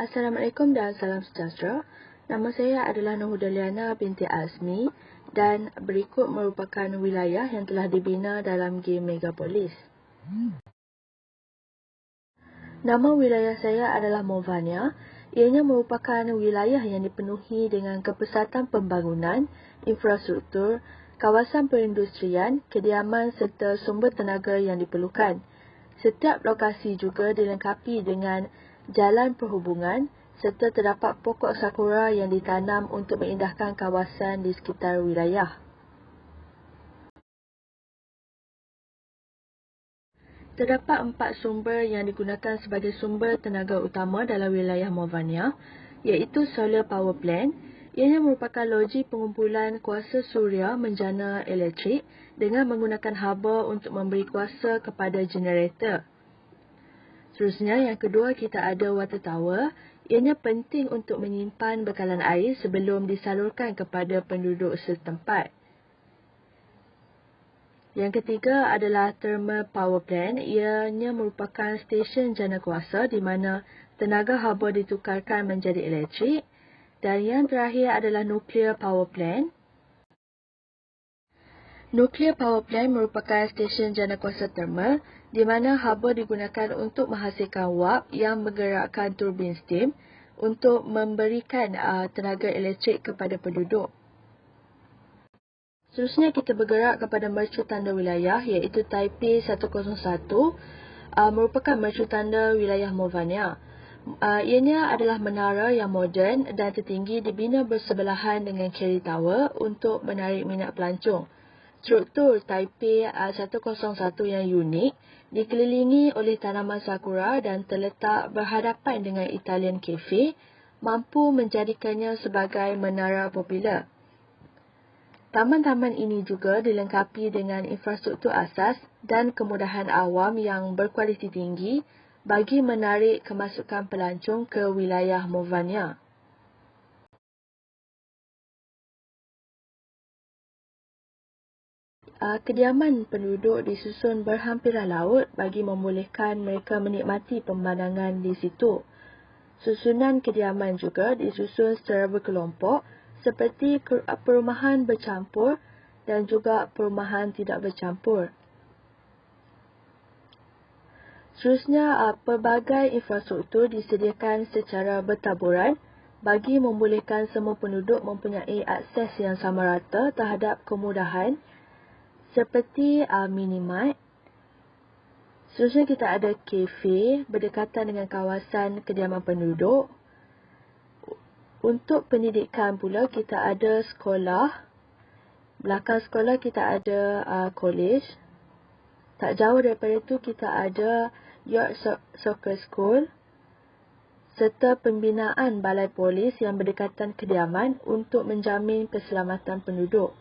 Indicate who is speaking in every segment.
Speaker 1: Assalamualaikum dan salam sejahtera. Nama saya adalah Nurhudaliana binti Azmi dan berikut merupakan wilayah yang telah dibina dalam game Megapolis. Nama wilayah saya adalah Movania. Ianya merupakan wilayah yang dipenuhi dengan kepesatan pembangunan, infrastruktur, kawasan perindustrian, kediaman serta sumber tenaga yang diperlukan. Setiap lokasi juga dilengkapi dengan jalan perhubungan serta terdapat pokok sakura yang ditanam untuk mengindahkan kawasan di sekitar wilayah. Terdapat 4 sumber yang digunakan sebagai sumber tenaga utama dalam wilayah Movania, iaitu solar power plant. Ianya merupakan loji pengumpulan kuasa suria menjana elektrik dengan menggunakan haba untuk memberi kuasa kepada generator. Seterusnya, yang kedua kita ada water tower. Ianya penting untuk menyimpan bekalan air sebelum disalurkan kepada penduduk setempat. Yang ketiga adalah thermal power plant. Ianya merupakan stesen jana kuasa di mana tenaga haba ditukarkan menjadi elektrik. Dan yang terakhir adalah nuclear power plant. Nuclear power plant merupakan stesen jana kuasa thermal di mana haba digunakan untuk menghasilkan wap yang menggerakkan turbin steam untuk memberikan tenaga elektrik kepada penduduk. Seterusnya kita bergerak kepada mercu tanda wilayah iaitu Taipei 101 merupakan mercu tanda wilayah Movania. Ianya adalah menara yang moden dan tertinggi dibina bersebelahan dengan Kerry Tower untuk menarik minat pelancong. Struktur Taipei 101 yang unik dikelilingi oleh tanaman sakura dan terletak berhadapan dengan Italian Cafe mampu menjadikannya sebagai menara popular. Taman-taman ini juga dilengkapi dengan infrastruktur asas dan kemudahan awam yang berkualiti tinggi bagi menarik kemasukan pelancong ke wilayah Movania. Kediaman penduduk disusun berhampiran laut bagi membolehkan mereka menikmati pemandangan di situ. Susunan kediaman juga disusun secara berkelompok seperti perumahan bercampur dan juga perumahan tidak bercampur. Seterusnya, pelbagai infrastruktur disediakan secara bertaburan bagi membolehkan semua penduduk mempunyai akses yang sama rata terhadap kemudahan seperti minimart. Seterusnya kita ada kafe berdekatan dengan kawasan kediaman penduduk. Untuk pendidikan pula kita ada sekolah. Belakang sekolah kita ada college. Tak jauh daripada itu kita ada York Soccer School serta pembinaan balai polis yang berdekatan kediaman untuk menjamin keselamatan penduduk.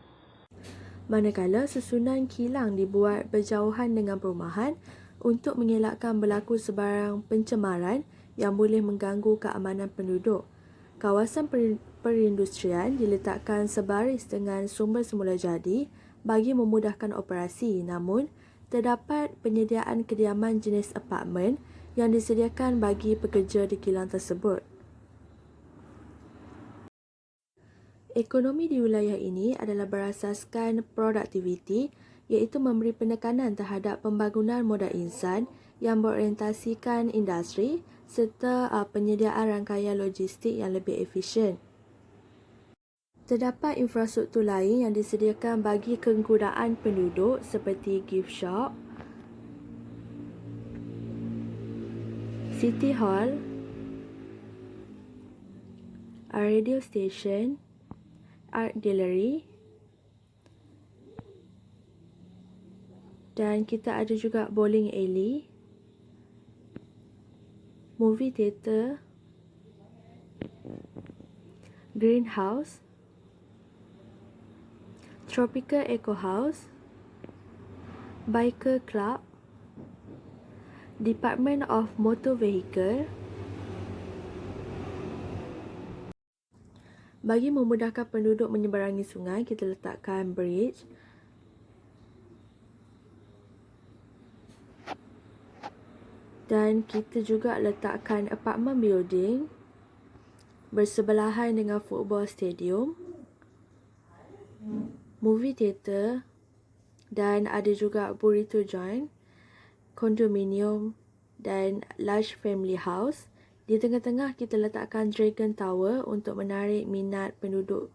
Speaker 1: Manakala susunan kilang dibuat berjauhan dengan perumahan untuk mengelakkan berlaku sebarang pencemaran yang boleh mengganggu keamanan penduduk. Kawasan perindustrian diletakkan sebaris dengan sumber semula jadi bagi memudahkan operasi, namun terdapat penyediaan kediaman jenis apartmen yang disediakan bagi pekerja di kilang tersebut. Ekonomi di wilayah ini adalah berasaskan produktiviti iaitu memberi penekanan terhadap pembangunan modal insan yang berorientasikan industri serta penyediaan rangkaian logistik yang lebih efisien. Terdapat infrastruktur lain yang disediakan bagi kegunaan penduduk seperti gift shop, city hall, radio station, art gallery, dan kita ada juga bowling alley, movie theater, greenhouse, tropical eco house, biker club, Department of Motor Vehicle. Bagi memudahkan penduduk menyeberangi sungai, kita letakkan bridge. Dan kita juga letakkan apartment building bersebelahan dengan football stadium, movie theater, dan ada juga burrito joint, kondominium dan large family house. Di tengah-tengah kita letakkan Dragon Tower untuk menarik minat penduduk.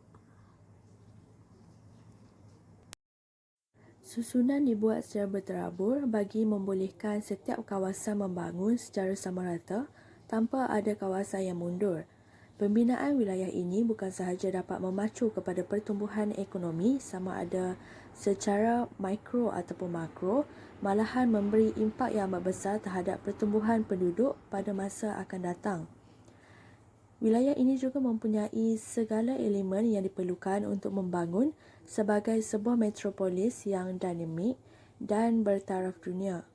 Speaker 1: Susunan dibuat secara berterabur bagi membolehkan setiap kawasan membangun secara sama rata tanpa ada kawasan yang mundur. Pembinaan wilayah ini bukan sahaja dapat memacu kepada pertumbuhan ekonomi sama ada secara mikro ataupun makro, malahan memberi impak yang amat besar terhadap pertumbuhan penduduk pada masa akan datang. Wilayah ini juga mempunyai segala elemen yang diperlukan untuk membangun sebagai sebuah metropolis yang dinamik dan bertaraf dunia.